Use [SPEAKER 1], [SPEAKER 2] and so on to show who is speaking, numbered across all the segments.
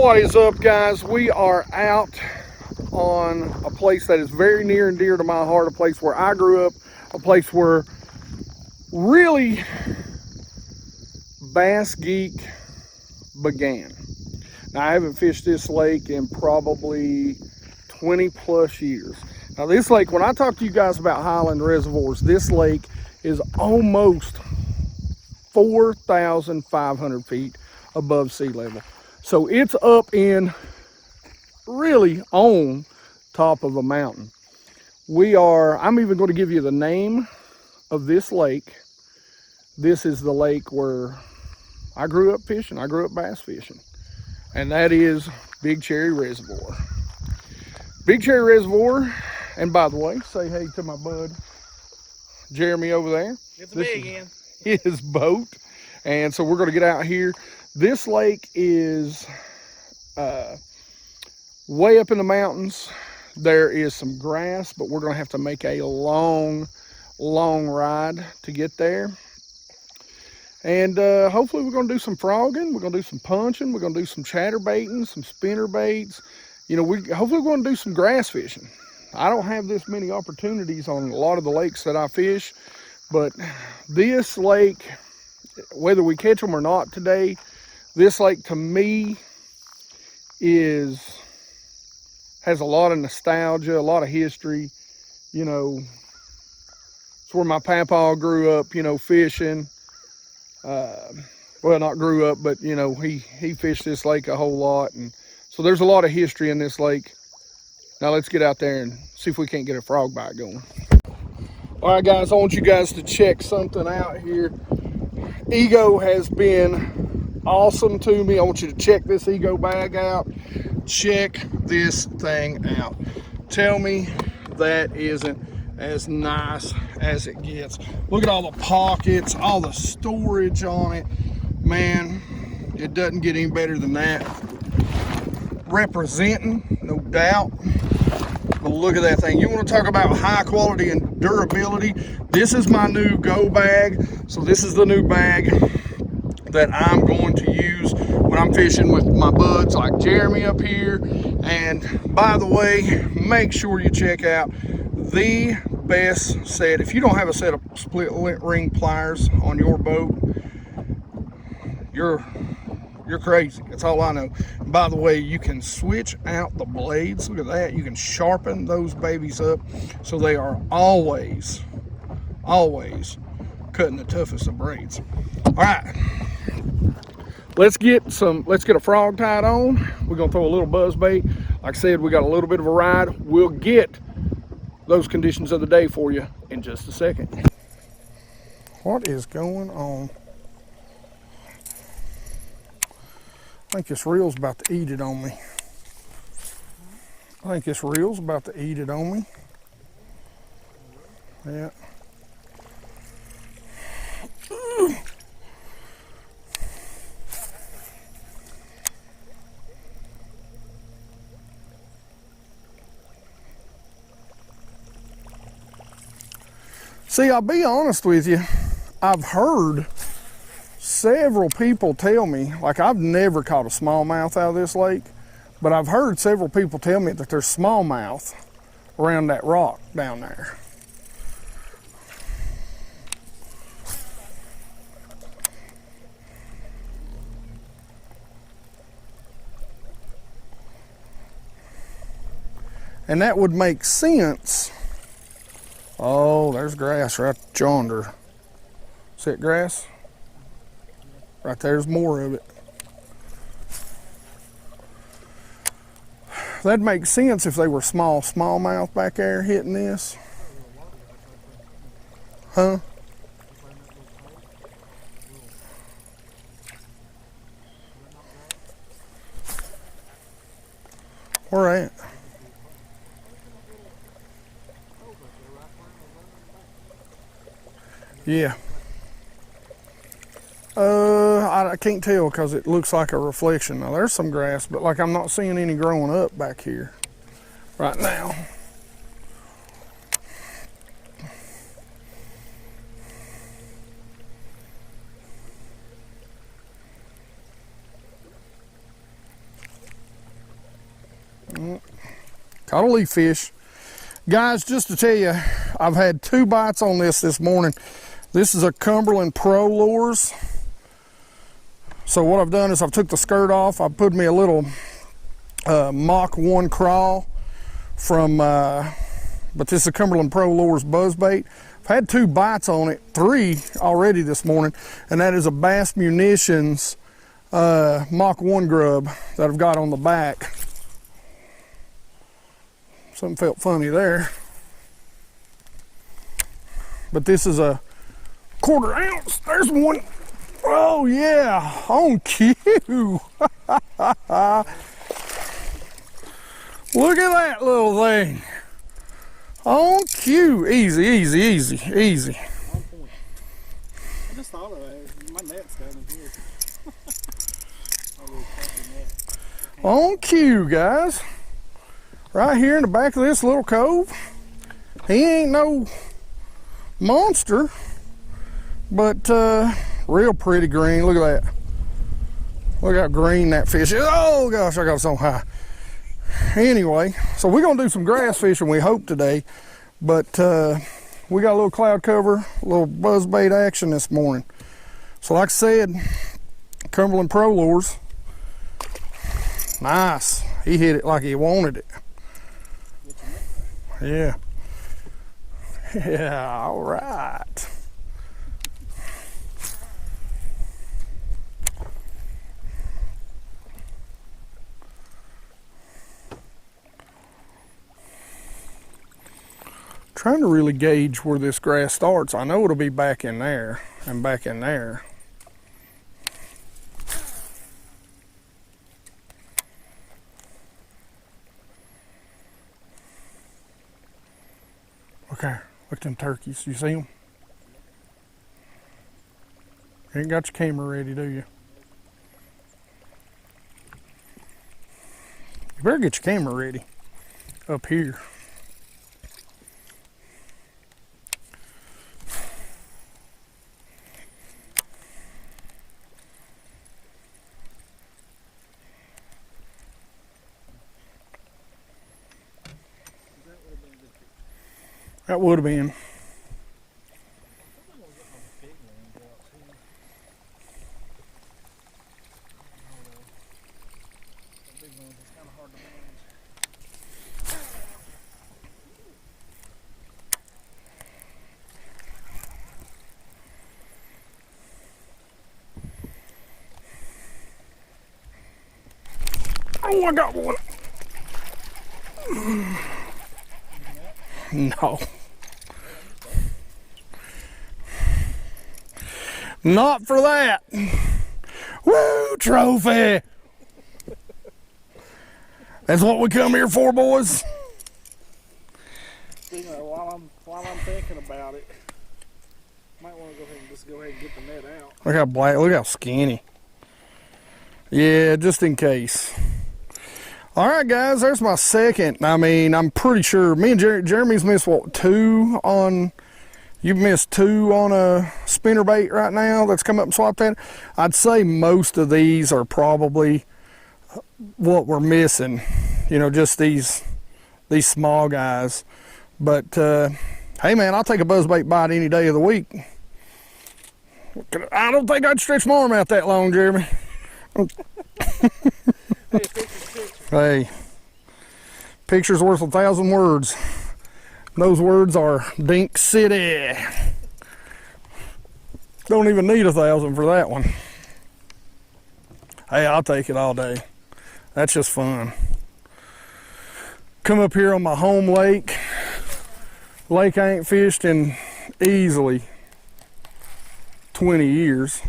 [SPEAKER 1] What is up, guys? We are out on a place that is very near and dear to my heart, a place where I grew up, a place where really BassGeek began. Now, I haven't fished this lake in probably 20 plus years. Now, this lake, when I talk to you guys about Highland reservoirs, this lake is almost 4,500 feet above sea level. So it's up in, really on top of a mountain. I'm even going to give you the name of this lake. This is the lake where I grew up fishing. I grew up bass fishing. And that is Big Cherry Reservoir. Big Cherry Reservoir, and by the way, say hey to my bud Jeremy over there.
[SPEAKER 2] It's me again.
[SPEAKER 1] His boat. And so we're going to get out here. This lake is way up in the mountains. There is some grass, but we're going to have to make a long ride to get there. And hopefully we're going to do some frogging, we're going to do some punching, we're going to do some chatterbaiting, some spinner baits. You know, hopefully we're going to do some grass fishing. I don't have this many opportunities on a lot of the lakes that I fish, but this lake, whether we catch them or not today, this lake to me has a lot of nostalgia, a lot of history. You know, it's where my papa grew up, you know, fishing. Well, not grew up, but you know, he fished this lake a whole lot, and so there's a lot of history in this lake. Now let's get out there and see if we can't get a frog bite going. All right, guys, I want you guys to check something out here. Ego has been awesome to me. I want you to check this Ego bag out. Check this thing out. Tell me that isn't as nice as it gets. Look at all the pockets, all the storage on it. Man, it doesn't get any better than that. Representing, no doubt. But look at that thing. You want to talk about high quality and durability? This is my new go bag. So this is the new bag that I'm going to use when I'm fishing with my buds like Jeremy up here. And by the way, make sure you check out the best set. If you don't have a set of split ring pliers on your boat, you're crazy. That's all I know. And by the way, you can switch out the blades. Look at that. You can sharpen those babies up so they are always cutting the toughest of braids. All right, let's get a frog tied on. We're gonna throw a little buzz bait. Like I said, we got a little bit of a ride. We'll get those conditions of the day for you in just a second. What is going on? I think this reel's about to eat it on me. Yeah. Ooh. See, I'll be honest with you, I've heard several people tell me, like I've never caught a smallmouth out of this lake, but I've heard several people tell me that there's smallmouth around that rock down there. And that would make sense. Oh, there's grass right yonder. See that grass? Right there's more of it. That'd make sense if they were smallmouth back there hitting this. Huh? Where at? Yeah. I can't tell because it looks like a reflection. Now there's some grass, but like I'm not seeing any growing up back here right now. Caught a leaf fish. Guys, just to tell you, I've had 2 bites on this morning. This is a Cumberland Pro Lures. So what I've done is I've took the skirt off. I put me a little Mach 1 crawl from, but this is a Cumberland Pro Lures Buzzbait. I've had 2 bites on it, 3 already this morning, and that is a Bass Munitions Mach 1 grub that I've got on the back. Something felt funny there. But this is a 1/4 ounce. There's one. Oh yeah, on cue. Look at that little thing. On cue. Easy, easy, easy, easy.
[SPEAKER 2] On point. I just thought of that. My net's down in here.
[SPEAKER 1] On cue, guys. Right here in the back of this little cove. He ain't no monster, but real pretty green. Look at that. Look how green that fish is. Oh gosh, I got so high. Anyway, so we're gonna do some grass fishing, we hope, today, but we got a little cloud cover, a little buzzbait action this morning. So like I said, Cumberland Pro Lures. Nice. He hit it like he wanted it. Yeah. Yeah, all right. Trying to really gauge where this grass starts. I know it'll be back in there and back in there. Okay, look at them turkeys. You see them? You ain't got your camera ready, do you? You better get your camera ready up here. That would have been. Oh, I got one. No. Not for that. Woo, trophy. That's what we come here for, boys.
[SPEAKER 2] While I'm thinking about it, might want to go ahead and get the net out.
[SPEAKER 1] Look how black, look how skinny. Yeah, just in case. All right, guys, there's my second. I mean, I'm pretty sure me and Jeremy's missed, what, 2 on... You've missed 2 on a spinnerbait right now that's come up and swapped that. I'd say most of these are probably what we're missing. You know, just these small guys. But, hey, man, I'll take a buzzbait bite any day of the week. I don't think I'd stretch my arm out that long, Jeremy. Hey, picture's worth 1,000 words. Those words are Dink City. Don't even need 1,000 for that one. Hey, I'll take it all day. That's just fun. Come up here on my home lake. Lake I ain't fished in easily 20 years.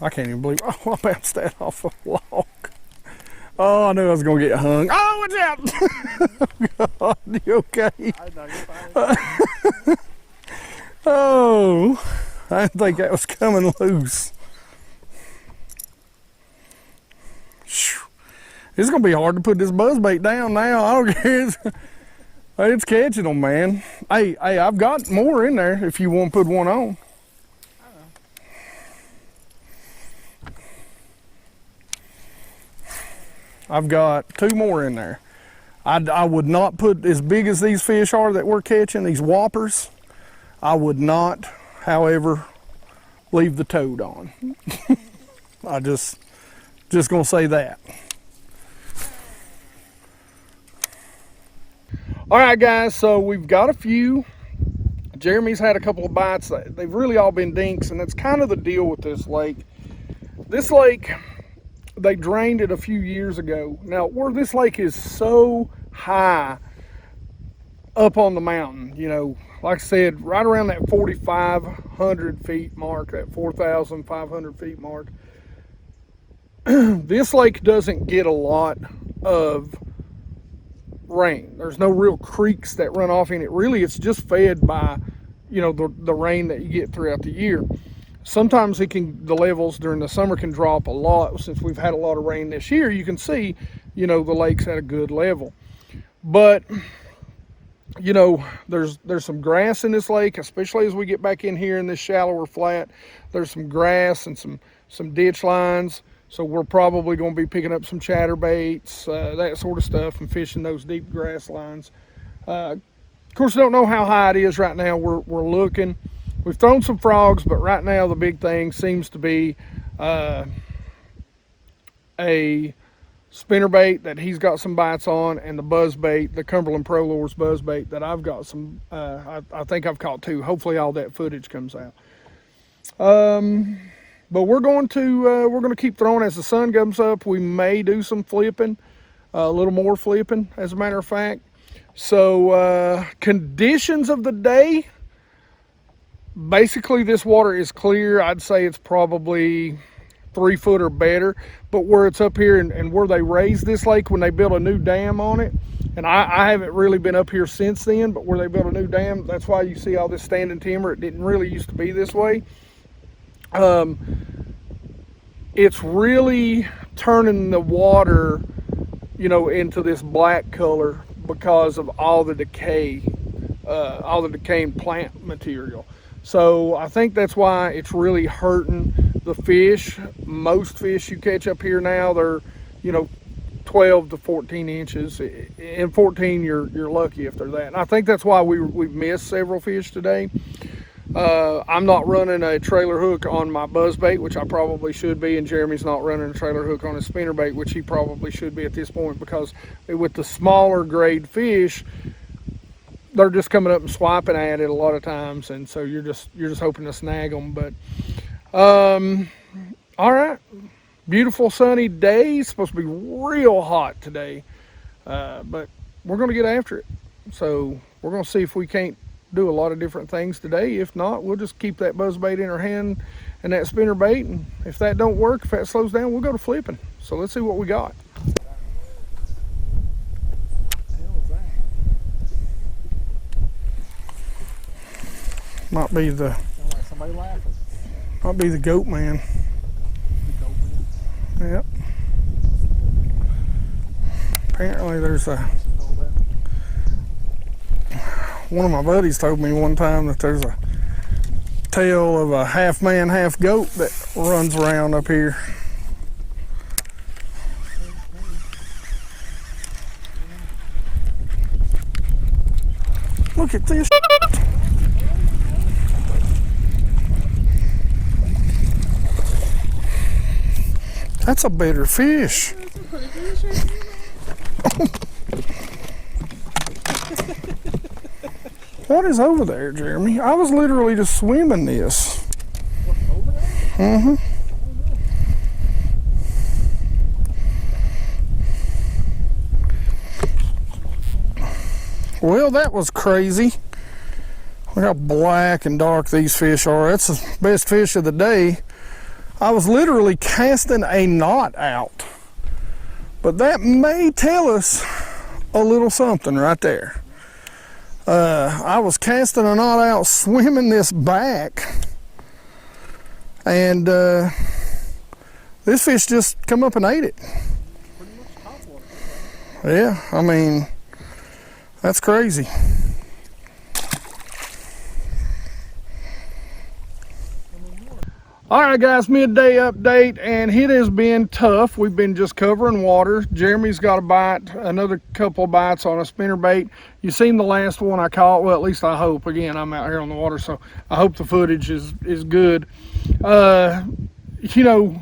[SPEAKER 1] I can't even believe, oh, I bounced that off a log. Oh, I knew I was going to get hung. Oh, watch out! God, you okay? Oh, I didn't think that was coming loose. It's gonna be hard to put this buzzbait down now. I don't care. It's catching them, man. Hey, I've got more in there if you want to put one on. I've got 2 more in there. I would not put, as big as these fish are that we're catching, these whoppers, I would not, however, leave the toad on. I just gonna say that. All right, guys, so we've got a few. Jeremy's had a couple of bites. They've really all been dinks, and that's kind of the deal with this lake. This lake, they drained it a few years ago. Now, where this lake is so high up on the mountain, you know, like I said, right around that 4,500 feet mark, that 4,500 feet mark, this lake doesn't get a lot of rain. There's no real creeks that run off in it. Really, it's just fed by, you know, the rain that you get throughout the year. Sometimes the levels during the summer can drop a lot. Since we've had a lot of rain this year, you can see, you know, the lake's at a good level. But, you know, there's some grass in this lake, especially as we get back in here in this shallower flat. There's some grass and some ditch lines. So we're probably going to be picking up some chatterbaits, that sort of stuff, and fishing those deep grass lines. Of course, I don't know how high it is right now. We're looking. We've thrown some frogs, but right now the big thing seems to be a spinnerbait that he's got some bites on, and the buzzbait, the Cumberland Pro Lures buzzbait that I've got some. I think I've caught 2. Hopefully, all that footage comes out. But we're going to keep throwing as the sun comes up. We may do some flipping, a little more flipping, as a matter of fact. So conditions of the day, basically this water is clear. I'd say it's probably 3 foot or better. But where it's up here and where they raised this lake when they built a new dam on it, and I haven't really been up here since then, but where they built a new dam, that's why you see all this standing timber. It didn't really used to be this way. It's really turning the water, you know, into this black color because of all the decay, all the decaying plant material. So I think that's why it's really hurting the fish. Most fish you catch up here now, they're, you know, 12 to 14 inches. In 14, you're lucky if they're that. And I think that's why we've missed several fish today. I'm not running a trailer hook on my buzzbait, which I probably should be, and Jeremy's not running a trailer hook on his spinnerbait, which he probably should be at this point, because with the smaller grade fish, they're just coming up and swiping at it a lot of times, and so you're just hoping to snag them. But all right, beautiful sunny day. It's supposed to be real hot today, but we're going to get after it. So we're going to see if we can't do a lot of different things today. If not, we'll just keep that buzzbait in our hand and that spinnerbait, and if that don't work, if that slows down, we'll go to flipping. So let's see what we got. Might be the
[SPEAKER 2] Somebody laughing.
[SPEAKER 1] Might be the goat man. Yep. Apparently there's one of my buddies told me one time that there's a tail of a half man, half goat that runs around up here. Look at this. That's a better fish. What is over there, Jeremy? I was literally just swimming this.
[SPEAKER 2] What's over there?
[SPEAKER 1] Mm-hmm. Well, that was crazy. Look how black and dark these fish are. That's the best fish of the day. I was literally casting a knot out. But that may tell us a little something right there. I was casting a knot out, swimming this back, and this fish just come up and ate it.
[SPEAKER 2] Pretty much top water.
[SPEAKER 1] Yeah, I mean, that's crazy. All right, guys, midday update, and it has been tough. We've been just covering water. Jeremy's got a bite, another couple of bites on a spinnerbait. You seen the last one I caught? Well, at least I hope. Again, I'm out here on the water, so I hope the footage is good. You know,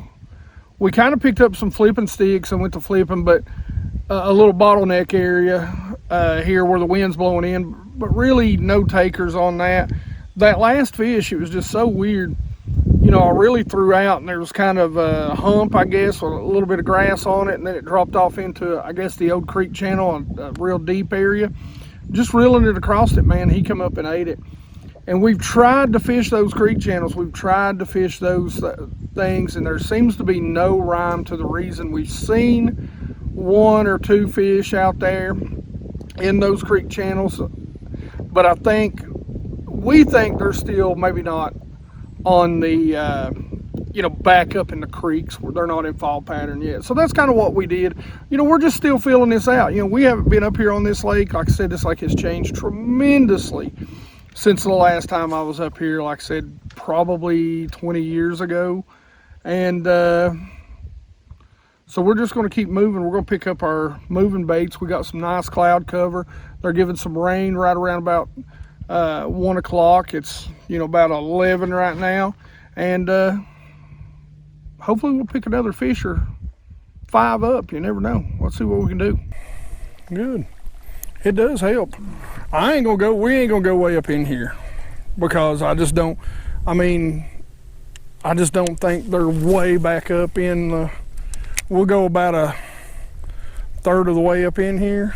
[SPEAKER 1] we kind of picked up some flipping sticks and went to flipping, but a little bottleneck area here where the wind's blowing in, but really no takers on that. That last fish, it was just so weird. You know, I really threw out, and there was kind of a hump, I guess, with a little bit of grass on it, and then it dropped off into, I guess, the old creek channel, a real deep area. Just reeling it across it, man, he come up and ate it. And we've tried to fish those creek channels. We've tried to fish those things, and there seems to be no rhyme to the reason. We've seen 1 or 2 fish out there in those creek channels, but we think they're still maybe not on the you know, back up in the creeks where they're not in fall pattern yet. So that's kind of what we did. You know, we're just still feeling this out. You know, we haven't been up here on this lake. Like I said, this lake has changed tremendously since the last time I was up here. Like I said, probably 20 years ago. And so we're just going to keep moving. We're going to pick up our moving baits. We got some nice cloud cover. They're giving some rain right around about 1 o'clock. It's, you know, about 11 right now, and hopefully we'll pick another fish or 5 up. You never know. Let's see what we can do. Good. It does help. We ain't gonna go way up in here because I just don't think they're way back up in we'll go about 1/3 of the way up in here.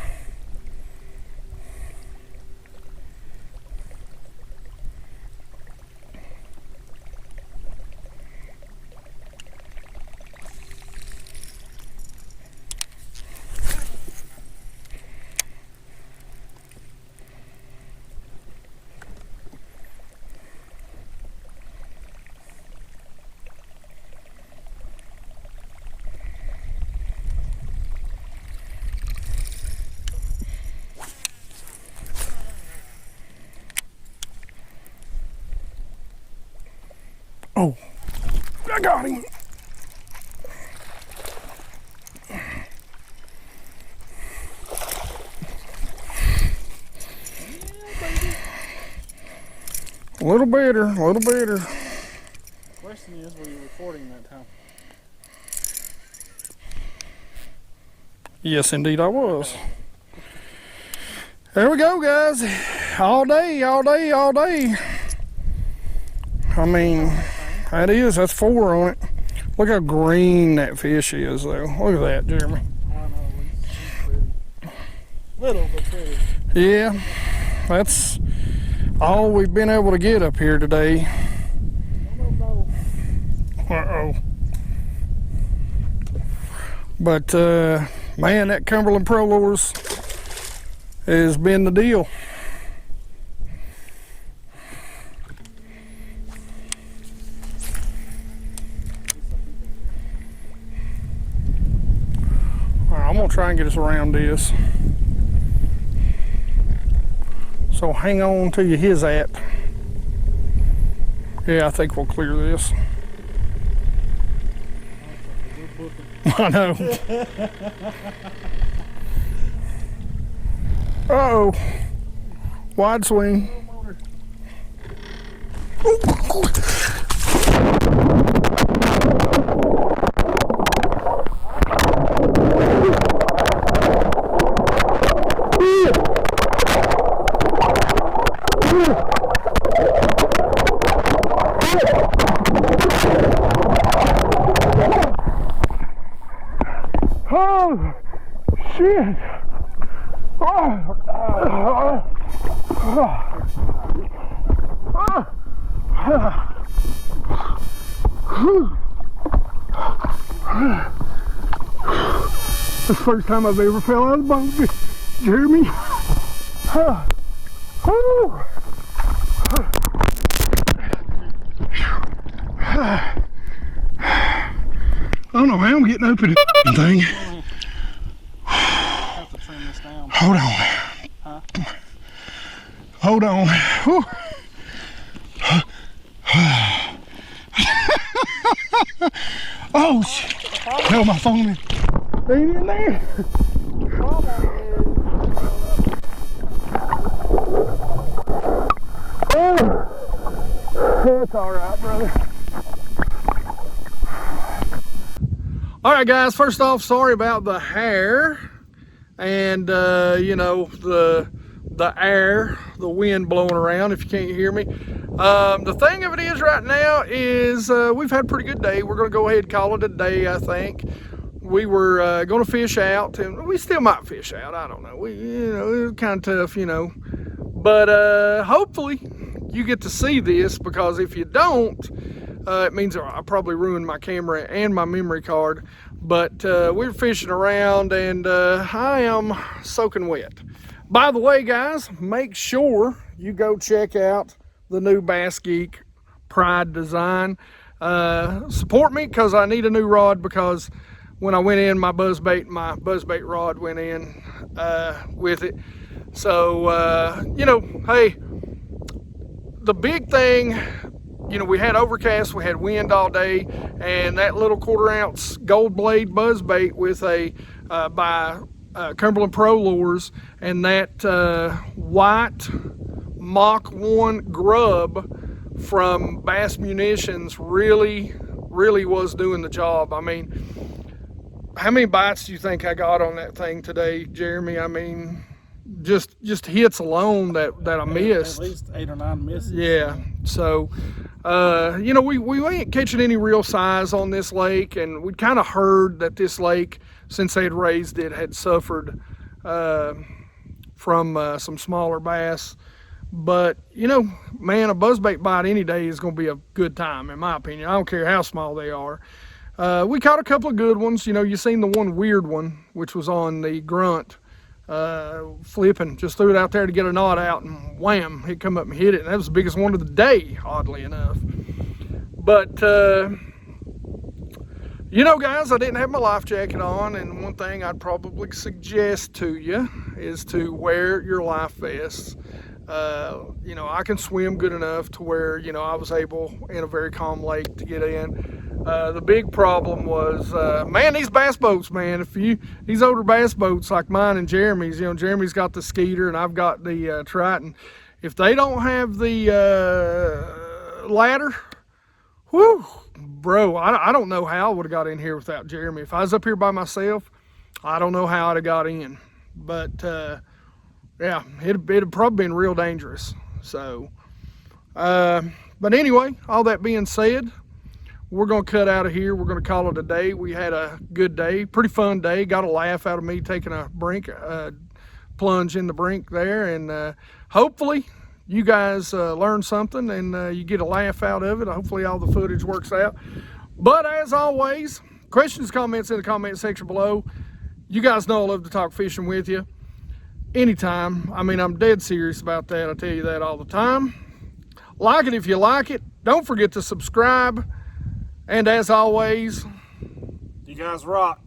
[SPEAKER 1] Oh, I got him. A little better, a little better.
[SPEAKER 2] Question is, were you recording that time?
[SPEAKER 1] Yes, indeed I was. There we go, guys. All day, all day, all day. I mean, that's 4 on it. Look how green that fish is, though. Look at that, Jeremy.
[SPEAKER 2] I know, it's pretty. Little, but pretty.
[SPEAKER 1] Yeah, that's all we've been able to get up here today.
[SPEAKER 2] No.
[SPEAKER 1] Uh-oh. But, man, that Cumberland Pro Lures has been the deal. I'm gonna try and get us around this. So hang on to your his at. Yeah, I think we'll clear this. I know. Uh-oh. Wide swing. Oh, shit. That's the first time I've ever fell out of the boat, Jeremy. I don't know how I'm getting open this thing. Hold on.
[SPEAKER 2] Huh?
[SPEAKER 1] Hold on. Whew. Oh shit. Held my phone in. Ain't in there. Oh, that's all right, brother. All right, guys. First off, sorry about the hair and you know, the air, the wind blowing around. If you can't hear me, the thing of it is, right now is we've had a pretty good day. We're gonna go ahead and call it a day. I think we were gonna fish out, and we still might fish out. I don't know. It was kind of tough, you know. But hopefully you get to see this, because if you don't, it means I probably ruined my camera and my memory card. But we were fishing around, and I am soaking wet. By the way, guys, make sure you go check out the new BassGeek Pride design. Support me, because I need a new rod, because when I went in, my Buzzbait rod went in with it. So, you know, hey, the big thing, you know, we had overcast, we had wind all day, and that little 1/4 ounce gold blade buzzbait with a by Cumberland Pro Lures, and that white Mach 1 grub from Bass Munitions really was doing the job. I mean, how many bites do you think I got on that thing today, Jeremy? I mean, just hits alone that I missed.
[SPEAKER 2] At least 8 or 9 misses.
[SPEAKER 1] Yeah. So, you know, we ain't catching any real size on this lake, and we'd kind of heard that this lake, since they had raised it, had suffered from some smaller bass. But, you know, man, a buzzbait bite any day is going to be a good time, in my opinion. I don't care how small they are. We caught a couple of good ones. You know, you seen the one weird one, which was on the grunt, flipping. Just threw it out there to get a knot out, and wham, it come up and hit it. And that was the biggest one of the day, oddly enough. But, you know, guys, I didn't have my life jacket on, and one thing I'd probably suggest to you is to wear your life vests. You know, I can swim good enough to where, you know, I was able in a very calm lake to get in. The big problem was, man, these bass boats, man, these older bass boats like mine and Jeremy's, you know, Jeremy's got the Skeeter and I've got the Triton. If they don't have the ladder, whew, bro, I don't know how I would have got in here without Jeremy. If I was up here by myself, I don't know how I'd have got in. But, yeah, it'd probably been real dangerous. So, but anyway, all that being said, we're going to cut out of here. We're going to call it a day. We had a good day, pretty fun day. Got a laugh out of me taking a plunge in the brink there. And hopefully you guys learned something and you get a laugh out of it. Hopefully all the footage works out. But as always, questions, comments in the comment section below. You guys know I love to talk fishing with you anytime. I mean, I'm dead serious about that. I tell you that all the time. Like it if you like it. Don't forget to subscribe. And as always,
[SPEAKER 2] you guys rock.